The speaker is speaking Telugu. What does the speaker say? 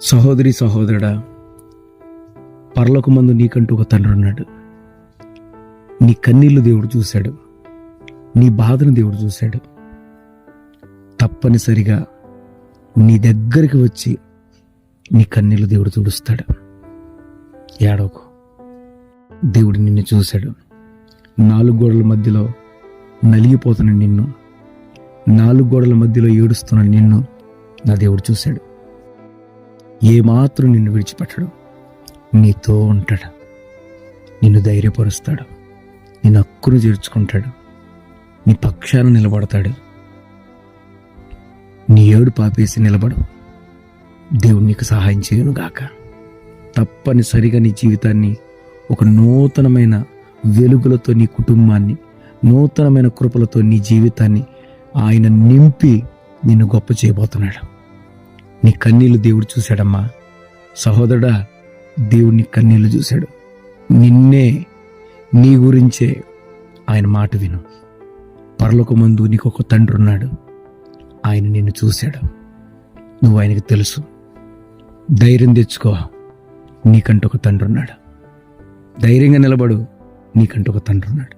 సహోదరి సహోదరుడా, పరలోకమందు నీకంటూ ఒక తండ్రి ఉన్నాడు. నీ కన్నీళ్లు దేవుడు చూశాడు, నీ బాధను దేవుడు చూశాడు. తప్పనిసరిగా నీ దగ్గరికి వచ్చి నీ కన్నీళ్లు దేవుడు తుడుస్తాడు. ఏడవకు, దేవుడు నిన్ను చూశాడు. 4 గోడల మధ్యలో నలిగిపోతున్న నిన్ను, 4 గోడల మధ్యలో ఏడుస్తున్న నిన్ను నా దేవుడు చూశాడు. ఏమాత్రం నిన్ను విడిచిపెట్టడు, నీతో ఉంటాడు, నిన్ను ధైర్యపరుస్తాడు, నిన్ను హక్కును చేర్చుకుంటాడు, నీ పక్షాన నిలబడతాడు. నీ ఏడు పాపేసి నిలబడు, దేవుడు నీకు సహాయం చేయను గాక. తప్పనిసరిగా నీ జీవితాన్ని ఒక నూతనమైన వెలుగులతో, నీ కుటుంబాన్ని నూతనమైన కృపలతో నీ జీవితాన్ని ఆయన నింపి నిన్ను గొప్ప చేయబోతున్నాడు. నీ కన్నీళ్లు దేవుడు చూశాడమ్మా. సహోదరుడా, దేవుడు నీ కన్నీళ్లు చూశాడు. నిన్నే, నీ గురించే ఆయన మాట విను. పరలోకమందు నీకు ఒక తండ్రి ఉన్నాడు. ఆయన నిన్ను చూశాడు, నువ్వు ఆయనకు తెలుసు. ధైర్యం తెచ్చుకో, నీకంటూ ఒక తండ్రి ఉన్నాడు. ధైర్యంగా నిలబడు, నీకంటూ ఒక తండ్రి ఉన్నాడు.